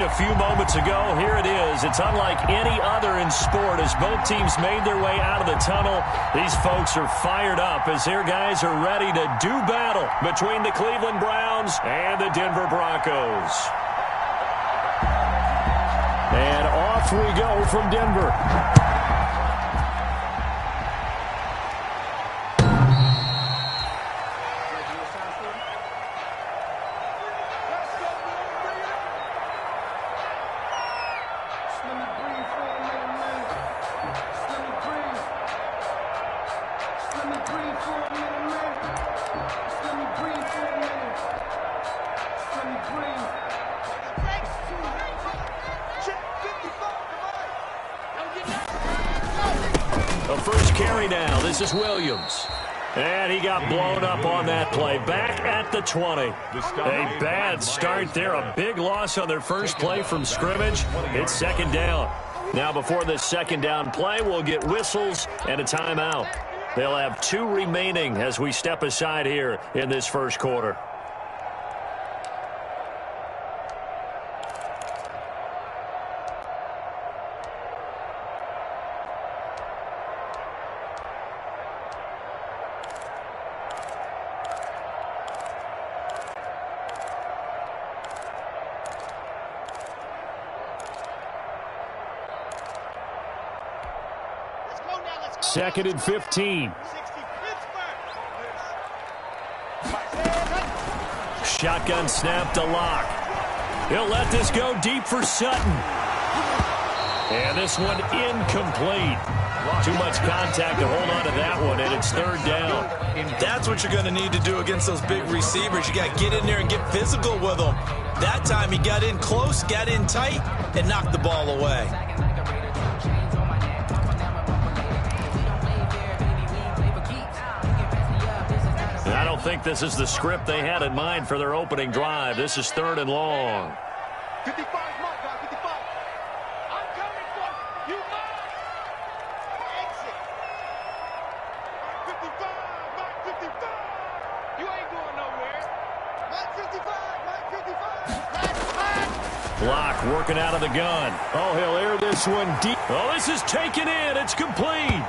A few moments ago, here it is. It's unlike any other in sport as both teams made their way out of the tunnel. These folks are fired up as their guys are ready to do battle between the Cleveland Browns and the Denver Broncos. And off we go from Denver. First carry now. This is Williams. And he got blown up on that play. Back at the 20. A bad start there. A big loss on their first play from scrimmage. It's second down. Now before this second down play, we'll get whistles and a timeout. They'll have 2 remaining as we step aside here in this first quarter. Second and 15. Shotgun snap to Locke. He'll let this go deep for Sutton. And this one incomplete. Too much contact to hold on to that one, and it's third down. That's what you're going to need to do against those big receivers. You got to get in there and get physical with them. That time he got in close, got in tight, and knocked the ball away. I don't think this is the script they had in mind for their opening drive. This is third and long. 55, mark, guy, 55. I'm coming for you. Mark. Exit. Mark 55, Mark 55. You ain't going nowhere. Mark 55, Mark 55. Locke working out of the gun. Oh, he'll air this one deep. Oh, this is taken in. It's complete.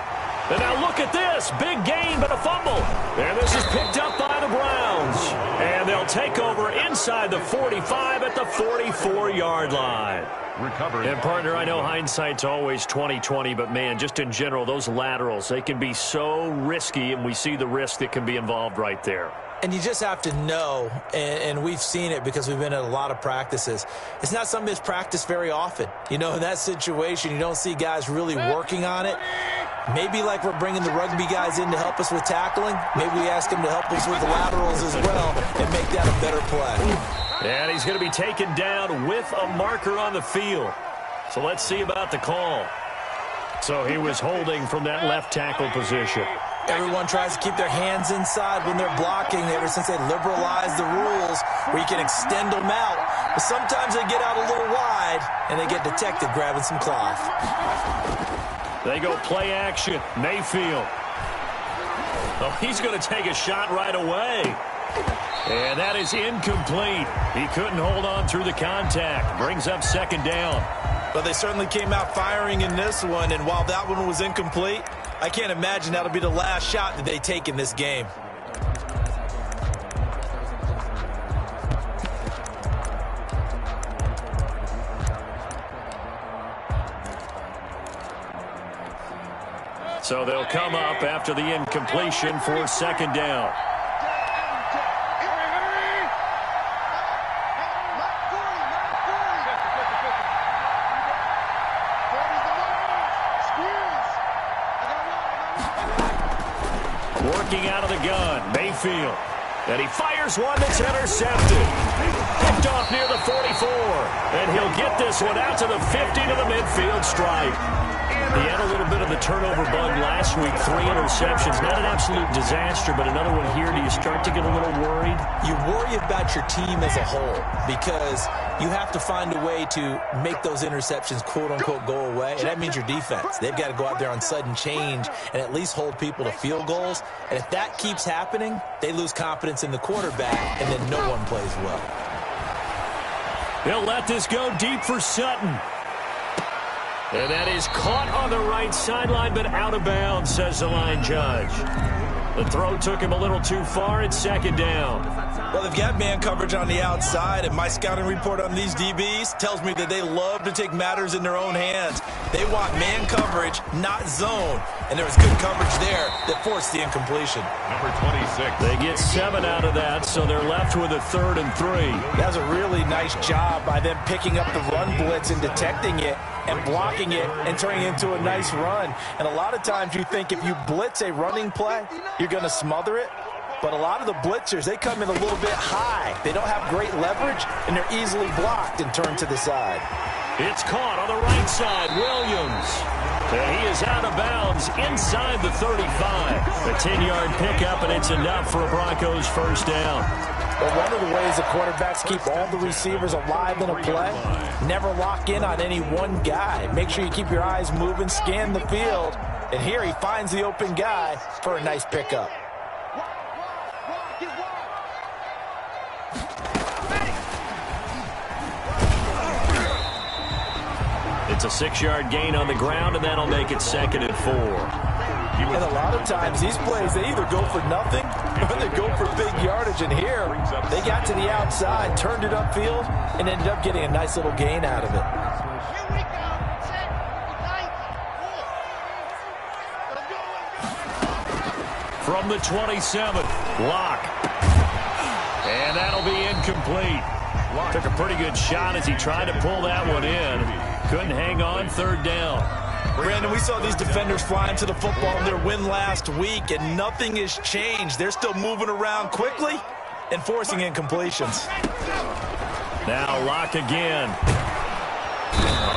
And now look at this. Big gain, but a fumble. And this is picked up by the Browns. And they'll take over inside the 45 at the 44-yard line. Recovered. And, partner, I know hindsight's always 20/20, but, man, just in general, those laterals, they can be so risky, and we see the risk that can be involved right there. And you just have to know, and we've seen it because we've been at a lot of practices, it's not something that's practiced very often. You know, in that situation, you don't see guys really working on it. Maybe like we're bringing the rugby guys in to help us with tackling. Maybe we ask them to help us with the laterals as well and make that a better play. And he's going to be taken down with a marker on the field. So let's see about the call. So he was holding from that left tackle position. Everyone tries to keep their hands inside when they're blocking ever since they liberalized the rules where you can extend them out. But sometimes they get out a little wide and they get detected grabbing some cloth. They go play action. Mayfield. Oh, he's going to take a shot right away. And that is incomplete. He couldn't hold on through the contact. Brings up second down. But they certainly came out firing in this one, and while that one was incomplete, I can't imagine that'll be the last shot that they take in this game. So they'll come up after the incompletion for second down. Working out of the gun, Mayfield. And he fires one that's intercepted. Picked off near the 44. And he'll get this one out to the 50 to the midfield stripe. He had a little bit of the turnover bug last week, 3 interceptions. Not an absolute disaster, but another one here. Do you start to get a little worried? You worry about your team as a whole because you have to find a way to make those interceptions, quote-unquote, go away, and that means your defense. They've got to go out there on sudden change and at least hold people to field goals. And if that keeps happening, they lose confidence in the quarterback, and then no one plays well. He'll let this go deep for Sutton. And that is caught on the right sideline, but out of bounds, says the line judge. The throw took him a little too far. It's second down. Well, they've got man coverage on the outside, and my scouting report on these DBs tells me that they love to take matters in their own hands. They want man coverage, not zone, and there was good coverage there that forced the incompletion. Number 26. They get 7 out of that, so they're left with a 3rd and 3. That was a really nice job by them picking up the run blitz and detecting it and blocking it and turning it into a nice run. And a lot of times you think if you blitz a running play, you're going to smother it. But a lot of the blitzers, they come in a little bit high. They don't have great leverage, and they're easily blocked and turned to the side. It's caught on the right side. Williams. And he is out of bounds inside the 35. A 10-yard pickup, and it's enough for a Broncos first down. But one of the ways the quarterbacks keep all the receivers alive in a play, never lock in on any one guy. Make sure you keep your eyes moving, scan the field. And here he finds the open guy for a nice pickup. It's a 6-yard gain on the ground, and that'll make it 2nd and 4. And a lot of times, these plays, they either go for nothing or they go for big yardage. And here, they got to the outside, turned it upfield, and ended up getting a nice little gain out of it. From the 27th, Locke. And that'll be incomplete. Took a pretty good shot as he tried to pull that one in. Couldn't hang on, 3rd down. Brandon, we saw these defenders flying to the football in their win last week, and nothing has changed. They're still moving around quickly and forcing incompletions. Now Locke again.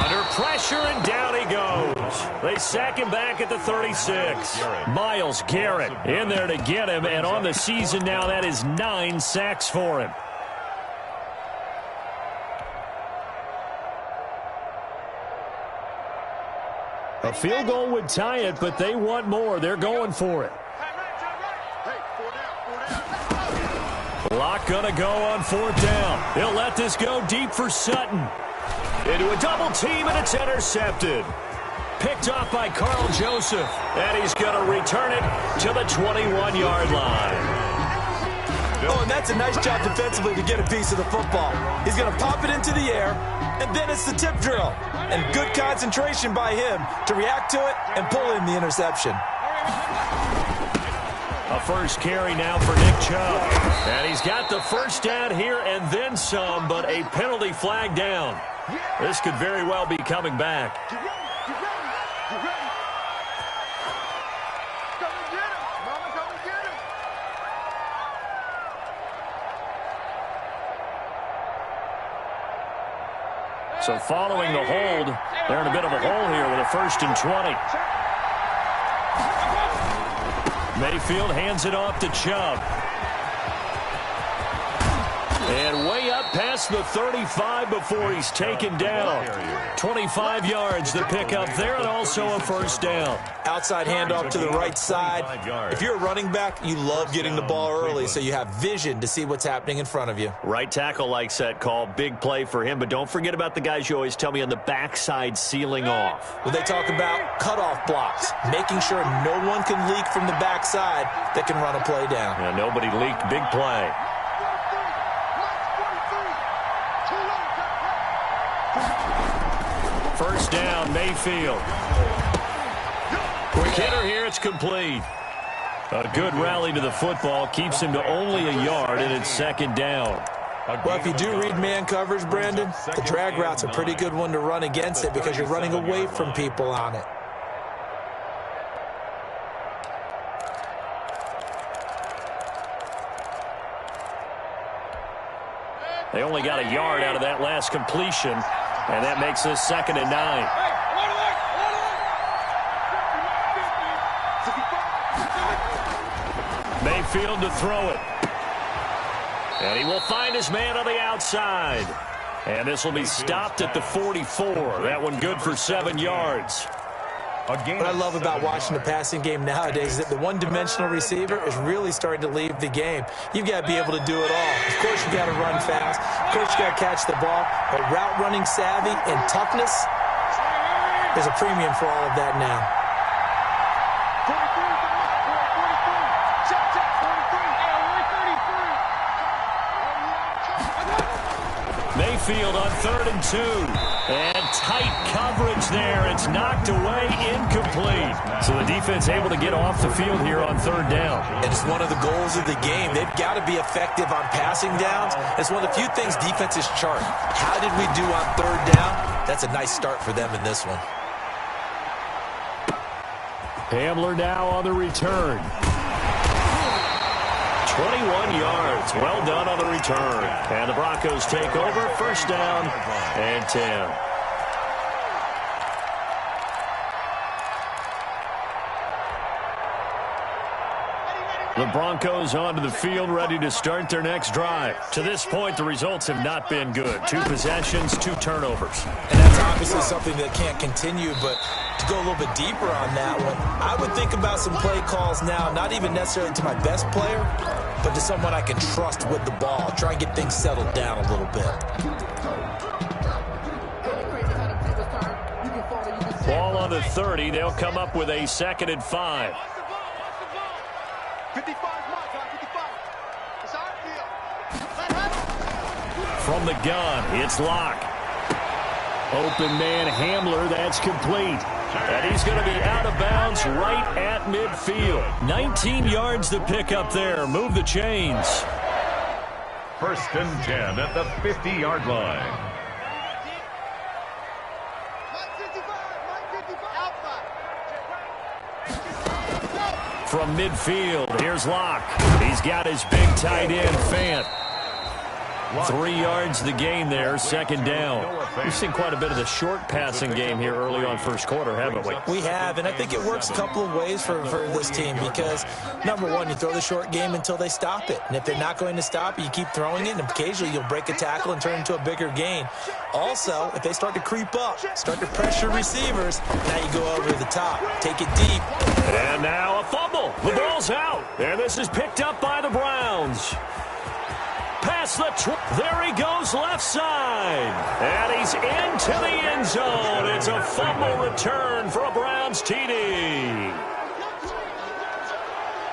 Under pressure, and down he goes. They sack him back at the 36. Myles Garrett in there to get him, and on the season now, that is 9 sacks for him. A field goal would tie it, but they want more. They're going for it. Locke gonna go on 4th down. He'll let this go deep for Sutton. Into a double team, and it's intercepted. Picked off by Carl Joseph, and he's gonna return it to the 21-yard line. Oh, and that's a nice job defensively to get a piece of the football. He's going to pop it into the air, and then it's the tip drill. And good concentration by him to react to it and pull in the interception. A first carry now for Nick Chubb. And he's got the first down here and then some, but a penalty flag down. This could very well be coming back. So following the hold, they're in a bit of a hole here with a 1st and 20. Mayfield hands it off to Chubb. And way up past the 35 before he's taken down. 25 yards the pickup there, and also a first down. Outside handoff to the right side. If you're a running back, you love getting the ball early so you have vision to see what's happening in front of you. Right tackle likes that call. Big play for him, but don't forget about the guys you always tell me on the backside sealing off. When they talk about cutoff blocks, making sure no one can leak from the backside that can run a play down. Yeah, nobody leaked. Big play. First down, Mayfield. Quick hitter here, it's complete. A good rally to the football keeps him to only a yard, and it's 2nd down. Well, if you do read man coverage, Brandon, the drag route's a pretty good one to run against it because you're running away from people on it. They only got a yard out of that last completion, and that makes this 2nd and 9. Mayfield to throw it. And he will find his man on the outside. And this will be stopped at the 44. That one good for 7 yards. What I love about watching the passing game nowadays is that the one-dimensional receiver is really starting to leave the game. You've got to be able to do it all. Of course, you got to run fast. Of course, you got to catch the ball. But route running savvy and toughness, there's a premium for all of that now. 43, check, 43. Mayfield on 3rd and 2. And tight coverage there. It's knocked away, incomplete. So the defense able to get off the field here on 3rd down. And it's one of the goals of the game. They've got to be effective on passing downs. It's one of the few things defenses chart. How did we do on 3rd down? That's a nice start for them in this one. Hamler now on the return. 21 yards. Well done on the return. And the Broncos take over. 1st down and 10. The Broncos onto the field, ready to start their next drive. To this point, the results have not been good. 2 possessions, 2 turnovers. And that's obviously something that can't continue, but to go a little bit deeper on that one, I would think about some play calls now, not even necessarily to my best player, but to someone I can trust with the ball. Try and get things settled down a little bit. Ball on the 30. They'll come up with a 2nd and 5. 55, my guy, 55. It's our field. From the gun, it's Locke. Open man Hamler, that's complete. And he's going to be out of bounds right at midfield. 19 yards to pick up there. Move the chains. 1st and 10 at the 50-yard line. Mike 55, outside. From midfield, here's Locke. He's got his big tight end, Fant. 3 yards the gain there, 2nd down. We've seen quite a bit of the short passing game here early on 1st quarter, haven't we? We have, and I think it works a couple of ways for this team because, number one, you throw the short game until they stop it. And if they're not going to stop it, you keep throwing it, and occasionally you'll break a tackle and turn it into a bigger gain. Also, if they start to creep up, start to pressure receivers, now you go over the top. Take it deep. And now a fumble. The ball's out. And this is picked up by the Browns. Past the there he goes left side. And he's into the end zone. It's a fumble return for a Browns TD.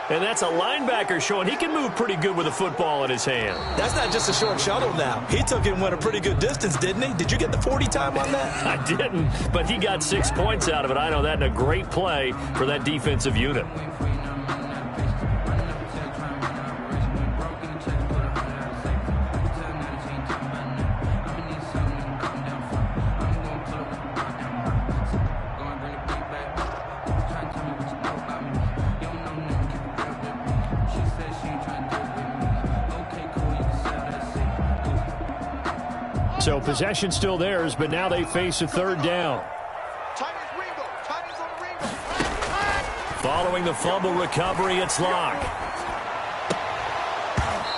And that's a linebacker showing he can move pretty good with a football in his hand. That's not just a short shuttle now. He took it and went a pretty good distance, didn't he? Did you get the 40 time on that? I didn't, but he got 6 points out of it. I know that, and a great play for that defensive unit. So possession still theirs, but now they face a 3rd down. Following the fumble recovery, it's Locke.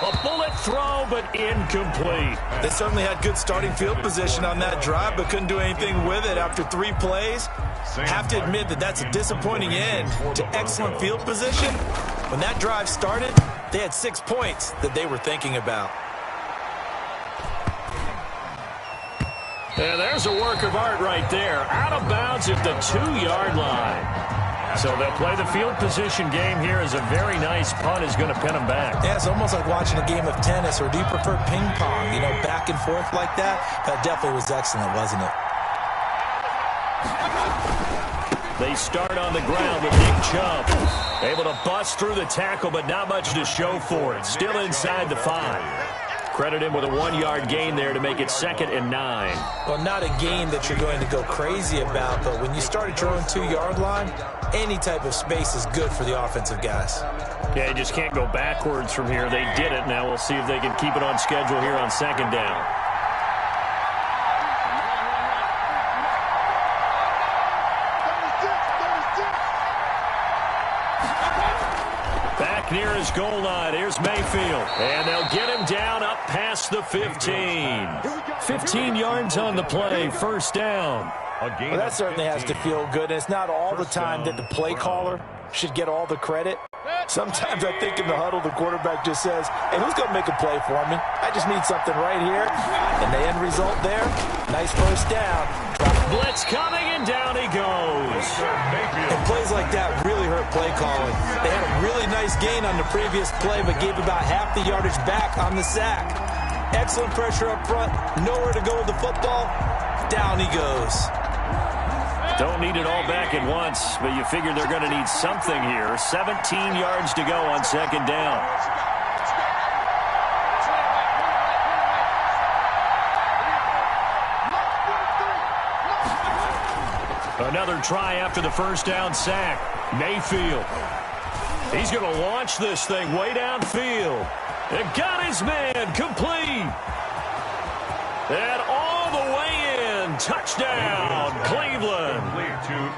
A bullet throw, but incomplete. They certainly had good starting field position on that drive, but couldn't do anything with it after 3 plays. Have to admit that that's a disappointing end to excellent field position. When that drive started, they had 6 points that they were thinking about. And there's a work of art right there. Out of bounds at the 2-yard line. So they'll play the field position game here as a very nice punt is going to pin them back. Yeah, it's almost like watching a game of tennis, or do you prefer ping pong? You know, back and forth like that? That definitely was excellent, wasn't it? They start on the ground with Nick Chubb. Able to bust through the tackle, but not much to show for it. Still inside the 5. Credit him with a 1-yard gain there to make it 2nd and 9. Well, not a gain that you're going to go crazy about, but when you start at your own 2-yard line, any type of space is good for the offensive guys. Yeah, you just can't go backwards from here. They did it. Now we'll see if they can keep it on schedule here on 2nd down. Near his goal line. Here's Mayfield. And they'll get him down up past the 15. 15 yards on the play. 1st down. Well, that certainly has to feel good. And it's not all the time that the play caller should get all the credit. Sometimes I think in the huddle, the quarterback just says, hey, who's going to make a play for me? I just need something right here. And the end result there, nice first down. Blitz coming, and down he goes. And plays like that really hurt play calling. They had a really nice gain on the previous play, but gave about half the yardage back on the sack. Excellent pressure up front. Nowhere to go with the football. Down he goes. Don't need it all back at once, but you figure they're going to need something here. 17 yards to go on second down. Another try after the first down sack. Mayfield. He's going to launch this thing way downfield. And got his man complete. And all the way in. Touchdown, Cleveland.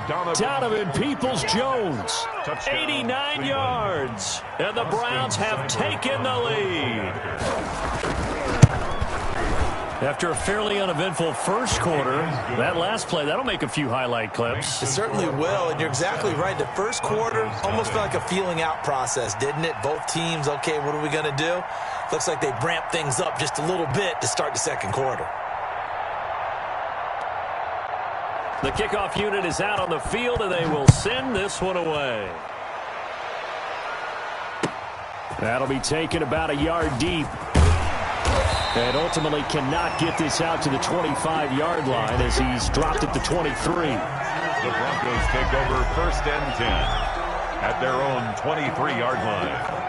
Donovan Peoples-Jones, 89 yards. And the Browns have taken the lead. After a fairly uneventful first quarter, that last play, that'll make a few highlight clips. It certainly will, and you're exactly right. The first quarter almost felt like a feeling out process, didn't it? Both teams, okay, what are we going to do? Looks like they ramped things up just a little bit to start the second quarter. The kickoff unit is out on the field, and they will send this one away. That'll be taken about a yard deep. And ultimately cannot get this out to the 25-yard line as he's dropped at the 23. The Broncos take over 1st and 10 at their own 23-yard line.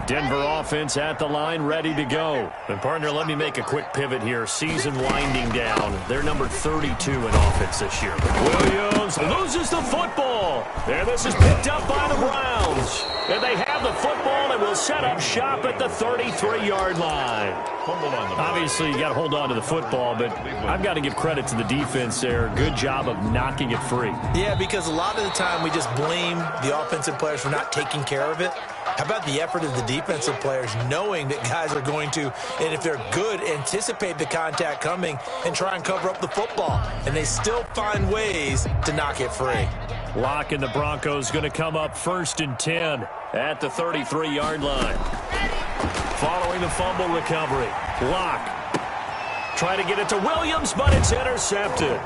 Denver offense at the line, ready to go. And, partner, let me make a quick pivot here. Season winding down. They're number 32 in offense this year. Williams loses the football. And this is picked up by the Browns. And they have the football and will set up shop at the 33-yard line. Obviously, you got to hold on to the football, but I've got to give credit to the defense there. Good job of knocking it free. Yeah, because a lot of the time we just blame the offensive players for not taking care of it. How about the effort of the defensive players knowing that guys are going to, and if they're good, anticipate the contact coming and try and cover up the football. And they still find ways to knock it free. Lock and the Broncos going to come up 1st and 10 at the 33-yard line. Following the fumble recovery. Lock. Try to get it to Williams, but it's intercepted.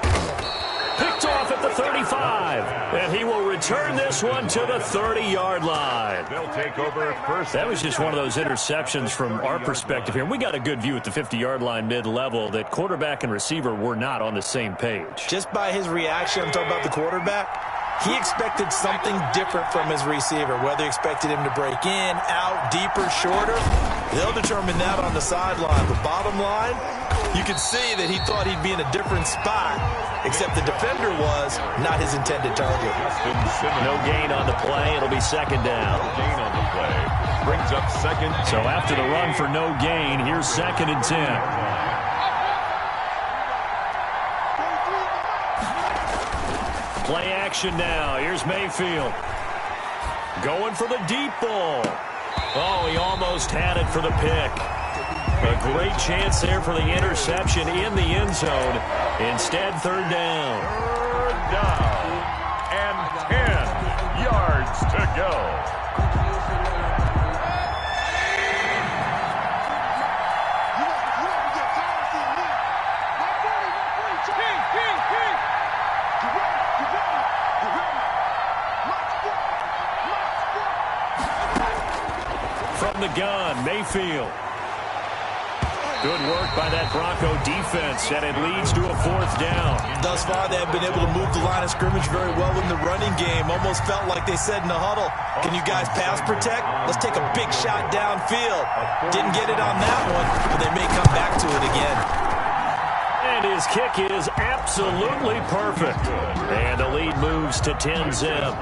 Picked off at the 35. And he will return this one to the 30-yard line. They'll take over 1st. That was just one of those interceptions from our perspective here. We got a good view at the 50-yard line mid-level that quarterback and receiver were not on the same page. Just by his reaction, I'm talking about the quarterback, he expected something different from his receiver, whether he expected him to break in, out, deeper, shorter. They'll determine that on the sideline. But bottom line, you could see that he thought he'd be in a different spot, except the defender was not his intended target. No gain on the play. It'll be second down. No gain on the play. Brings up second. So after the run for no gain, here's 2nd and 10. Play action now. Here's Mayfield. Going for the deep ball. Oh, he almost had it for the pick. A great chance there for the interception in the end zone. Instead, 3rd down. 3rd down. And 10 yards to go. From the gun, Mayfield. Good work by that Bronco defense, and it leads to a 4th down. Thus far, they have been able to move the line of scrimmage very well in the running game. Almost felt like they said in the huddle, can you guys pass protect? Let's take a big shot downfield. Didn't get it on that one, but they may come back to it again. And his kick is absolutely perfect. And the lead moves to 10-zip.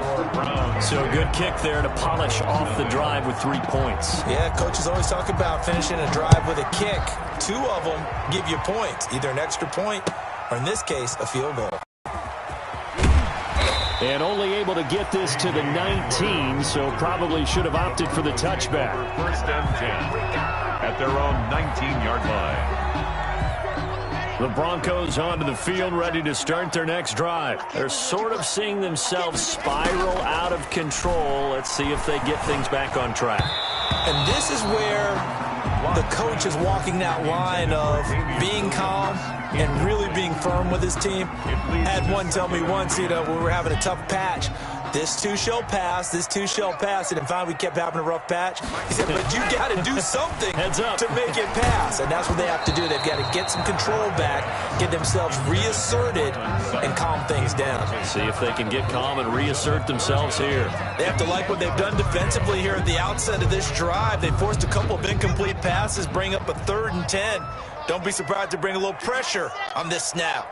So good kick there to polish off the drive with 3 points. Yeah, coaches always talk about finishing a drive with a kick. 2 of them give you points, either an extra point or, in this case, a field goal. And only able to get this to the 19, so probably should have opted for the touchback. 1st and 10. at their own 19-yard line. The Broncos onto the field, ready to start their next drive. They're sort of seeing themselves spiral out of control. Let's see if they get things back on track. And this is where the coach is walking that line of being calm and really being firm with his team. I had one tell me once, when we were having a tough patch, this too shall pass, this too shall pass. And finally we kept having a rough patch. He said, but you got to do something to make it pass. And that's what they have to do. They've got to get some control back, get themselves reasserted, and calm things down. See if they can get calm and reassert themselves here. They have to like what they've done defensively here at the outset of this drive. They forced a couple of incomplete passes, bring up a 3rd and 10. Don't be surprised to bring a little pressure on this snap.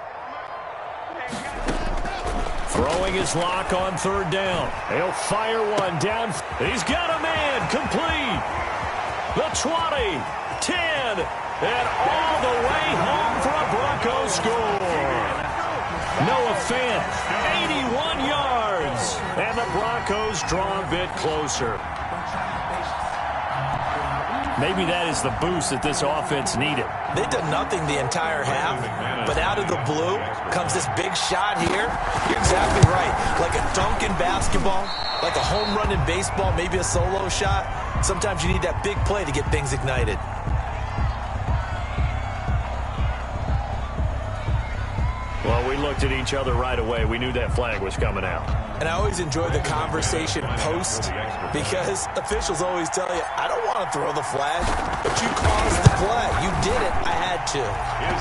Throwing his lock on 3rd down. He'll fire one down. He's got a man. Complete. The 20, 10, and all the way home for a Broncos score. Noah Fant, 81 yards. And the Broncos draw a bit closer. Maybe that is the boost that this offense needed. They've done nothing the entire half, but out of the blue comes this big shot here. You're exactly right. Like a dunk in basketball, like a home run in baseball, maybe a solo shot. Sometimes you need that big play to get things ignited. Well, we looked at each other right away. We knew that flag was coming out. And I always enjoy the conversation post because officials always tell you, I don't want to throw the flag, but you caused the play. You did it. I had to.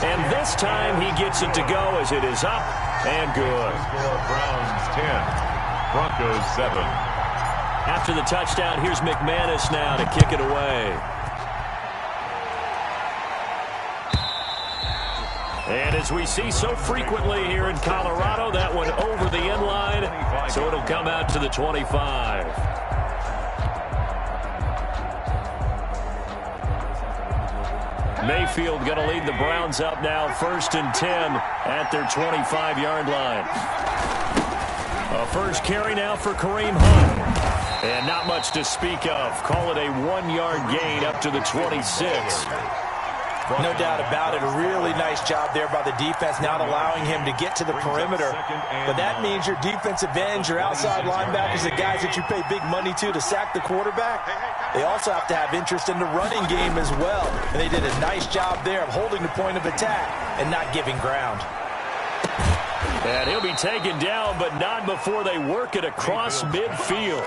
And this time he gets it to go as it is up and good. Browns 10, Broncos 7. After the touchdown, here's McManus now to kick it away. And as we see so frequently here in Colorado, that one over the end line, so it'll come out to the 25. Mayfield going to lead the Browns up now, 1st and 10 at their 25-yard line. A first carry now for Kareem Hunt. And not much to speak of. Call it a 1-yard gain up to the 26. No doubt about it. A really nice job there by the defense, not allowing him to get to the perimeter. But that means your defensive ends, your outside linebackers, the guys that you pay big money to sack the quarterback, they also have to have interest in the running game as well. And they did a nice job there of holding the point of attack and not giving ground. And he'll be taken down, but not before they work it across midfield.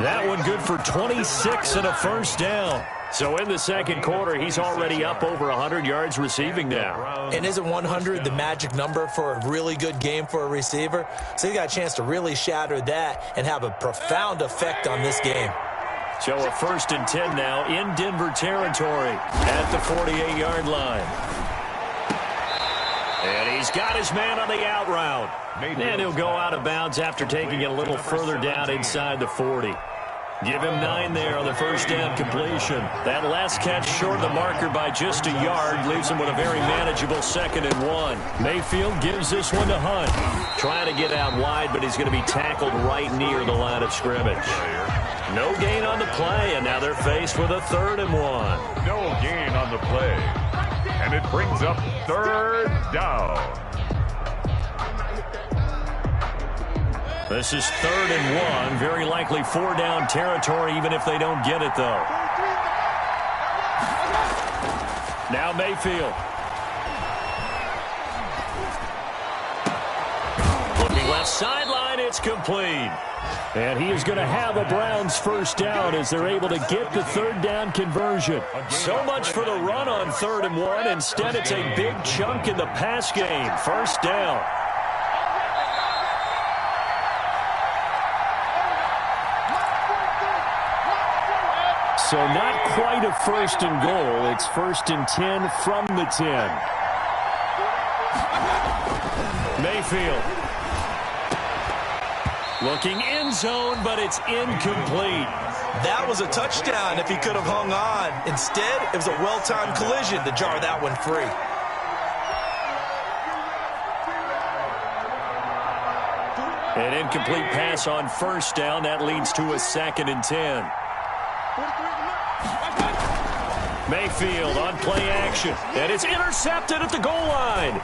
That one good for 26 and a first down. So in the second quarter, he's already up over 100 yards receiving now. And isn't 100 the magic number for a really good game for a receiver? So he got a chance to really shatter that and have a profound effect on this game. So a 1st and 10 now in Denver territory at the 48-yard line. And he's got his man on the out route. And he'll go out of bounds after taking it a little further down inside the 40. Give him 9 there on the first down completion. That last catch short of the marker by just a yard leaves him with a very manageable 2nd and 1. Mayfield gives this one to Hunt. Trying to get out wide, but he's going to be tackled right near the line of scrimmage. No gain on the play, and now they're faced with a 3rd and 1. No gain on the play. And it brings up 3rd down. This is 3rd and 1. Very likely 4-down territory, even if they don't get it, though. Now Mayfield. Looking left sideline, it's complete. And he is going to have a Browns first down as they're able to get the 3rd down conversion. So much for the run on 3rd and 1. Instead, it's a big chunk in the pass game. First down. So not quite a 1st and goal. It's 1st and 10 from the 10. Mayfield. Looking end zone, but it's incomplete. That was a touchdown if he could have hung on. Instead, it was a well-timed collision to jar that one free. An incomplete pass on first down. That leads to a 2nd and 10. Mayfield on play action. And it's intercepted at the goal line.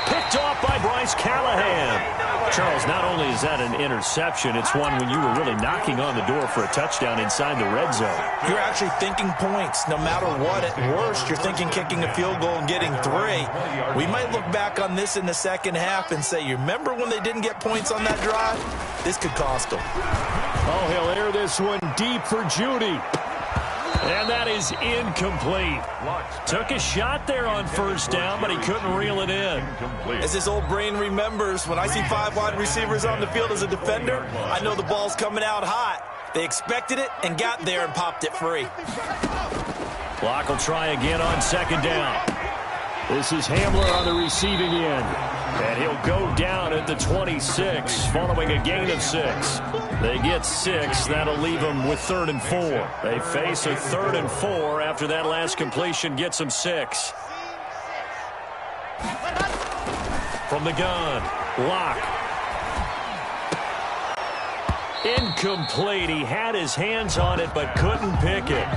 Picked off by Bryce Callahan. Charles, not only is that an interception, it's one when you were really knocking on the door for a touchdown inside the red zone. You're actually thinking points. No matter what, at worst, you're thinking kicking a field goal and getting 3. We might look back on this in the second half and say, you remember when they didn't get points on that drive? This could cost them. Oh, he'll air this one deep for Judy. And that is incomplete. Took a shot there on first down, but he couldn't reel it in. As his old brain remembers, when I see 5 wide receivers on the field as a defender, I know the ball's coming out hot. They expected it and got there and popped it free. Clock will try again on second down. This is Hamler on the receiving end. And he'll go down at the 26 following a gain of 6. They get 6. That'll leave them with 3rd and 4. They face a 3rd and 4 after that last completion gets them 6. From the gun, Locke. Incomplete. He had his hands on it but couldn't pick it.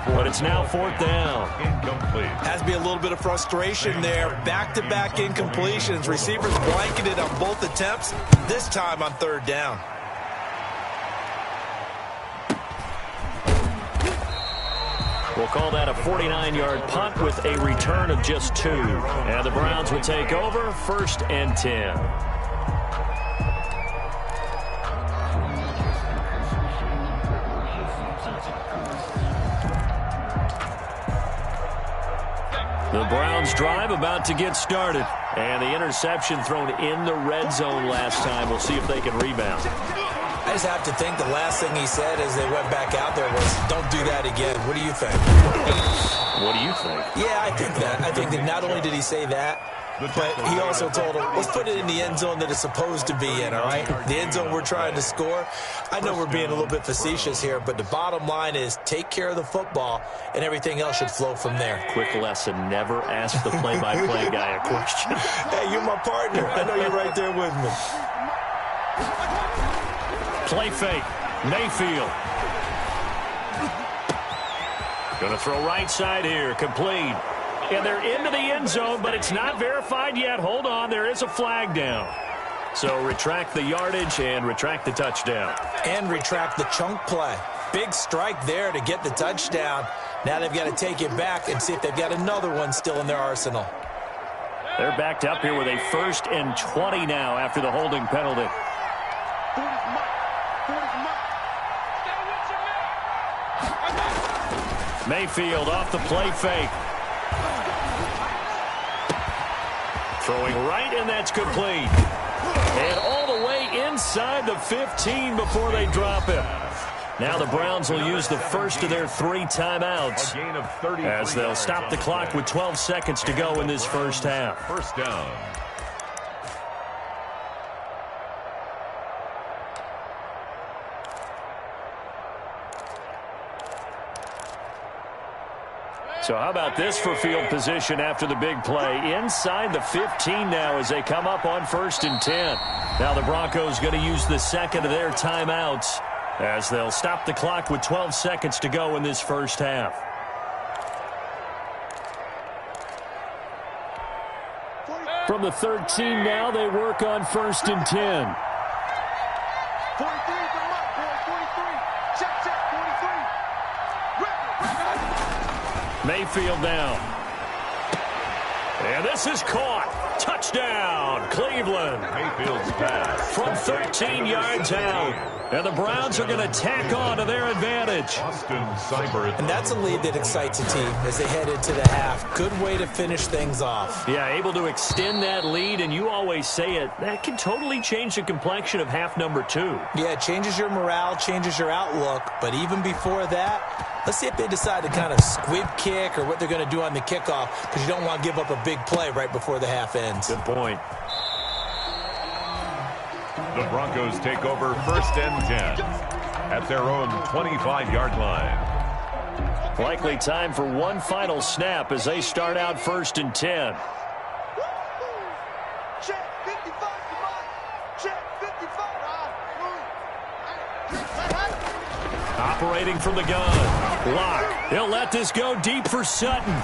But it's now 4th down. Incomplete. Has to be a little bit of frustration there. Back-to-back incompletions. Receivers blanketed on both attempts, this time on 3rd down. We'll call that a 49-yard punt with a return of just 2. And the Browns will take over 1st and 10. The Browns drive about to get started. And the interception thrown in the red zone last time. We'll see if they can rebound. I just have to think the last thing he said as they went back out there was, don't do that again. What do you think? What do you think? Yeah, I think that. I think that not only did he say that, but he also told him, let's put it in the end zone that it's supposed to be in, all right? The end zone we're trying to score. I know we're being a little bit facetious here, but the bottom line is take care of the football, and everything else should flow from there. Quick lesson, never ask the play-by-play guy a question. Hey, you're my partner. I know you're right there with me. Play fake. Mayfield. Going to throw right side here. Complete. And they're into the end zone, but it's not verified yet. Hold on. There is a flag down. So retract the yardage and retract the touchdown. And retract the chunk play. Big strike there to get the touchdown. Now they've got to take it back and see if they've got another one still in their arsenal. They're backed up here with a 1st and 20 now after the holding penalty. Mayfield off the play fake. Throwing right, and that's complete. And all the way inside the 15 before they drop him. Now the Browns will use the first of their 3 timeouts as they'll stop the clock with 12 seconds to go in this first half. First down. So how about this for field position after the big play? Inside the 15 now as they come up on 1st and 10. Now the Broncos going to use the second of their timeouts as they'll stop the clock with 12 seconds to go in this first half. From the 13 now, they work on 1st and 10. 43 is the mark, boys. 43. Check, 43. Mayfield down. And this is caught. Touchdown, Cleveland. Mayfield's pass. From 13 yards out. And the Browns are going to tack on to their advantage. Austin Seibert. And that's a lead that excites a team as they head into the half. Good way to finish things off. Yeah, able to extend that lead, and you always say it, that can totally change the complexion of half number 2. Yeah, it changes your morale, changes your outlook. But even before that, let's see if they decide to kind of squib kick or what they're going to do on the kickoff, because you don't want to give up a big play right before the half ends. Good point. The Broncos take over 1st and 10 at their own 25-yard line. Likely time for one final snap as they start out 1st and 10. Check 55, come on. Check 55. operating from the gun. Lock. He'll let this go deep for Sutton.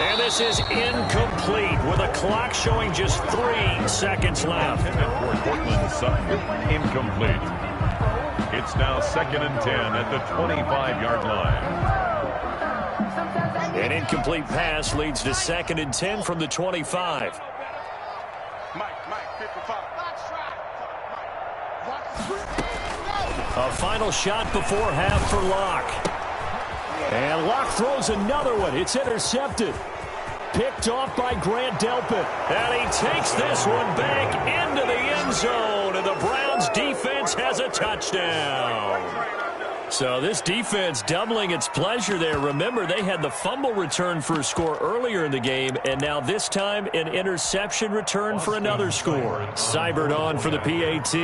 And this is incomplete with a clock showing just 3 seconds left. For Portland, Sutton, incomplete. It's now 2nd and 10 at the 25-yard line. An incomplete pass leads to 2nd and 10 from the 25. A final shot before half for Locke. And Locke throws another one. It's intercepted. Picked off by Grant Delpit. And he takes this one back into the end zone. And the Browns defense has a touchdown. So this defense doubling its pleasure there. Remember, they had the fumble return for a score earlier in the game, and now this time an interception return for another score. Seibert on for the PAT.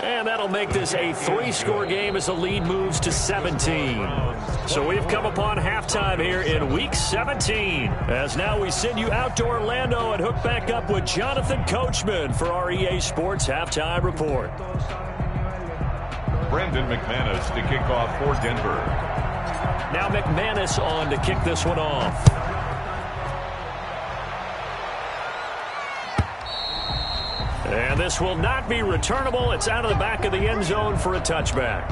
And that'll make this a 3-score game as the lead moves to 17. So we've come upon halftime here in Week 17. As now we send you out to Orlando and hook back up with Jonathan Coachman for our EA Sports Halftime Report. Brandon McManus to kick off for Denver. Now McManus on to kick this one off. And this will not be returnable. It's out of the back of the end zone for a touchback.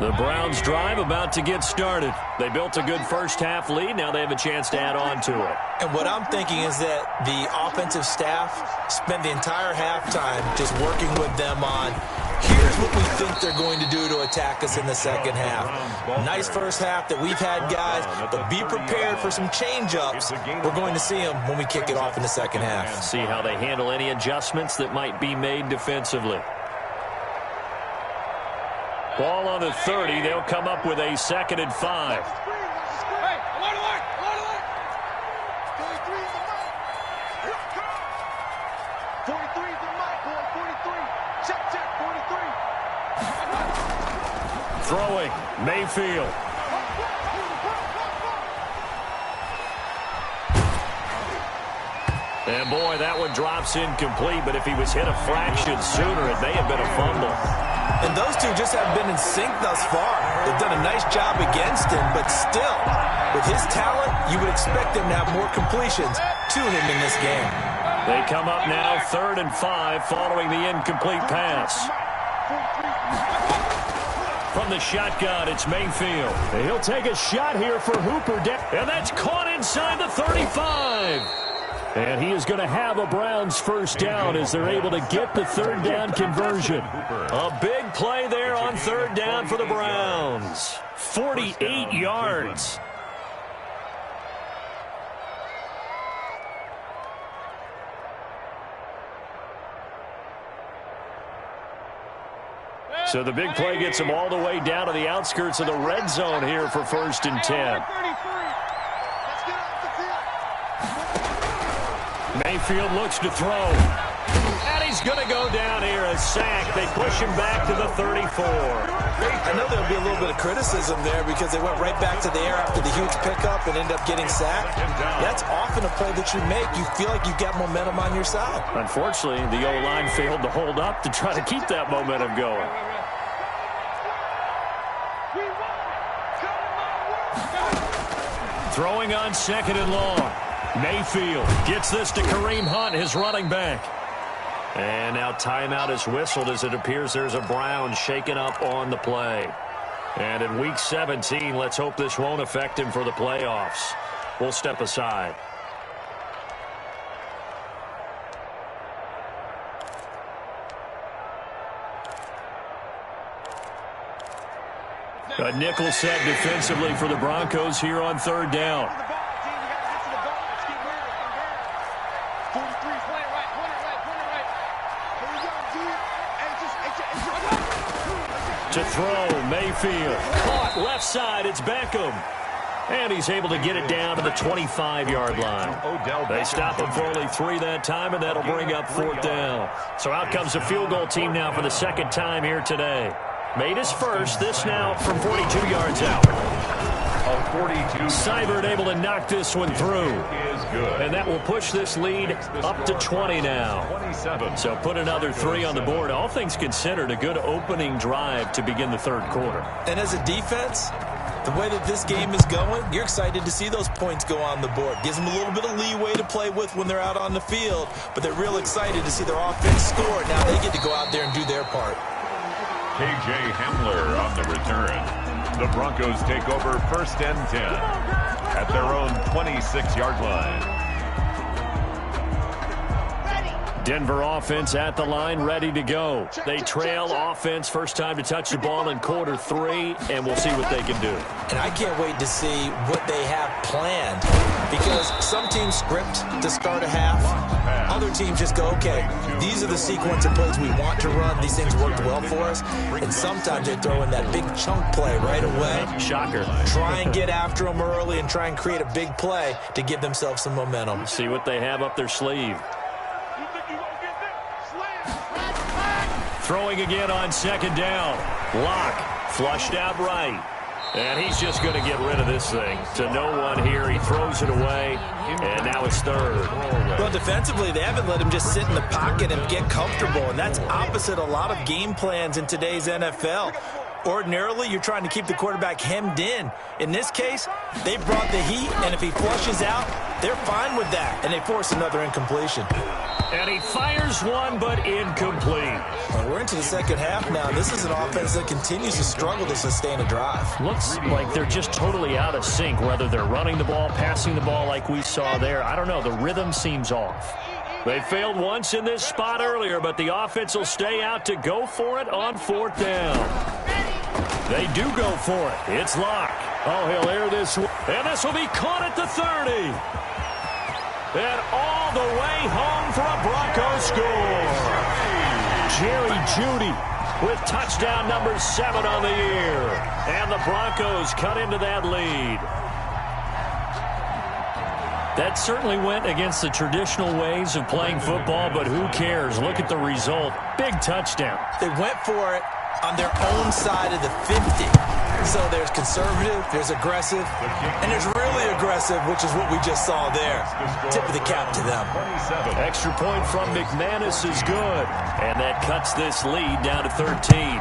The Browns drive about to get started. They built a good first-half lead. Now they have a chance to add on to it. And what I'm thinking is that the offensive staff spent the entire halftime just working with them on, here's what we think they're going to do to attack us in the second half. Nice first half that we've had, guys, but be prepared for some change-ups. We're going to see them when we kick it off in the second half. See how they handle any adjustments that might be made defensively. Ball on the 30. They'll come up with a 2nd and 5. Hey, alert, alert, alert, alert. 43 is the mic. 43 is the mic, boy. 43. Check, check, 43. Throwing, Mayfield. And boy, that one drops incomplete, but if he was hit a fraction sooner, it may have been a fumble. And those two just haven't been in sync thus far. They've done a nice job against him, but still, with his talent, you would expect him to have more completions to him in this game. They come up now 3rd and 5 following the incomplete pass. From the shotgun, it's Mayfield. He'll take a shot here for Hooper. And that's caught inside the 35. And he is going to have a Browns first down as they're able to get the 3rd down conversion. A big play there on 3rd down for the Browns. 48 yards. So the big play gets them all the way down to the outskirts of the red zone here for 1st and 10. Mayfield looks to throw. And he's going to go down here, a sack. They push him back to the 34. I know there'll be a little bit of criticism there because they went right back to the air after the huge pickup and ended up getting sacked. That's often a play that you make. You feel like you've got momentum on your side. Unfortunately, the O-line failed to hold up to try to keep that momentum going. Throwing on 2nd and long. Mayfield gets this to Kareem Hunt, his running back. And now timeout is whistled as it appears there's a Brown shaken up on the play. And in Week 17, let's hope this won't affect him for the playoffs. We'll step aside. A nickel set defensively for the Broncos here on 3rd down. To throw, Mayfield. Caught left side, it's Beckham. And he's able to get it down to the 25-yard line. They stop him for only 3 that time, and that'll bring up 4th down. So out comes the field goal team now for the 2nd time here today. Made his first. This now from 42 yards out. Seibert able to knock this one through. And that will push this lead up to 20 now. So put another 3 on the board. All things considered, a good opening drive to begin the 3rd quarter. And as a defense, the way that this game is going, you're excited to see those points go on the board. Gives them a little bit of leeway to play with when they're out on the field, but they're real excited to see their offense score. Now they get to go out there and do their part. K.J. Hamler on the return. The Broncos take over 1st and 10 at their own 26-yard line. Denver offense at the line, ready to go. They trail offense, first time to touch the ball in quarter 3, and we'll see what they can do. And I can't wait to see what they have planned, because some teams script to start a half. Other teams just go, okay, these are the sequence of plays we want to run. These things worked well for us. And sometimes they throw in that big chunk play right away. Shocker. Try and get after them early and try and create a big play to give themselves some momentum. See what they have up their sleeve. Throwing again on 2nd down. Lock flushed out right. And he's just going to get rid of this thing. To no one here. He throws it away. And now it's 3rd. Well, defensively, they haven't let him just sit in the pocket and get comfortable. And that's opposite a lot of game plans in today's NFL. Ordinarily, you're trying to keep the quarterback hemmed in. In this case, they brought the heat, and if he flushes out, they're fine with that. And they force another incompletion. And he fires one, but incomplete. Well, we're into the 2nd half now. This is an offense that continues to struggle to sustain a drive. Looks like they're just totally out of sync, whether they're running the ball, passing the ball like we saw there. I don't know. The rhythm seems off. They failed once in this spot earlier, but the offense will stay out to go for it on 4th down. They do go for it. It's Locke. Oh, he'll air this one. And this will be caught at the 30. And all the way home for a Broncos score. Jerry Jeudy with touchdown number 7 on the year. And the Broncos cut into that lead. That certainly went against the traditional ways of playing football, but who cares? Look at the result. Big touchdown. They went for it on their own side of the 50. So there's conservative, there's aggressive, and there's really aggressive, which is what we just saw there. Tip of the cap to them. Extra point from McManus is good, and that cuts this lead down to 13.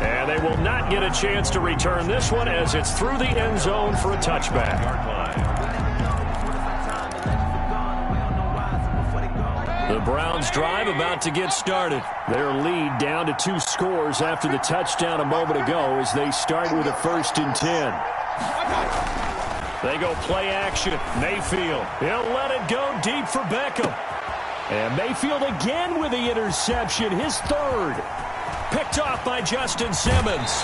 And they will not get a chance to return this one as it's through the end zone for a touchback. The Browns drive about to get started. Their lead down to 2 scores after the touchdown a moment ago as they start with a 1st and 10. They go play action. Mayfield. He'll let it go deep for Beckham. And Mayfield again with the interception, his 3rd. Picked off by Justin Simmons.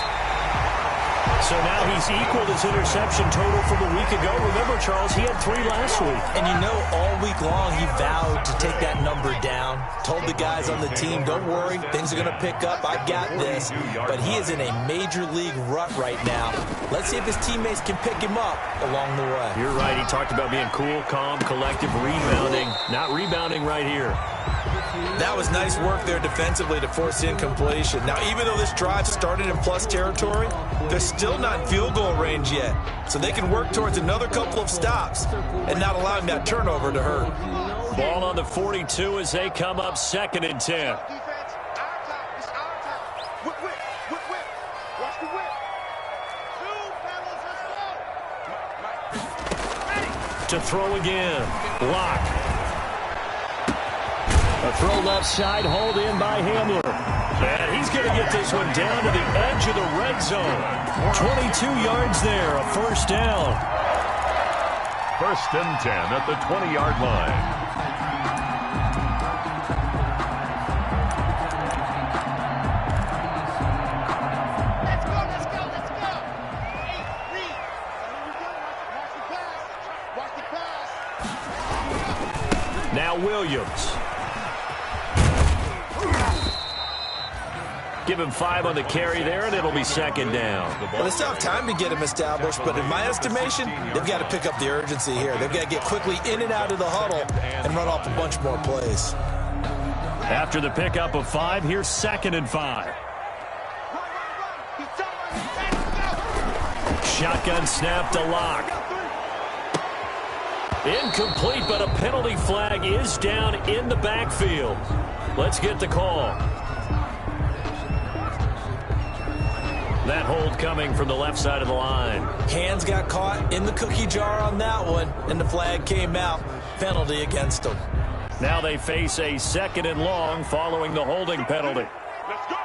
So now he's equaled his interception total from a week ago. Remember, Charles, he had 3 last week. And you know, all week long he vowed to take that number down. Told the guys on the team, don't worry, things are going to pick up. I've got this. But he is in a major league rut right now. Let's see if his teammates can pick him up along the way. You're right. He talked about being cool, calm, collective, rebounding. Not rebounding right here. That was nice work there defensively to force incompletion. Now, even though this drive started in plus territory, they're still not in field goal range yet. So they can work towards another couple of stops and not allowing that turnover to hurt. Ball on the 42 as they come up 2nd and 10. To throw again. Block. A throw left side, hauled in by Hamler. And he's going to get this one down to the edge of the red zone. 22 yards there, a 1st down. 1st and 10 at the 20-yard line. Now Williams. Give him 5 on the carry there, and it'll be second down. Well, they still have time to get him established, but in my estimation, they've got to pick up the urgency here. They've got to get quickly in and out of the huddle and run off a bunch more plays. After the pickup of 5, here's 2nd and 5. Shotgun snap to Lock. Incomplete, but a penalty flag is down in the backfield. Let's get the call. That hold coming from the left side of the line. Hands got caught in the cookie jar on that one, and the flag came out. Penalty against them. Now they face a 2nd and long following the holding penalty. Let's go.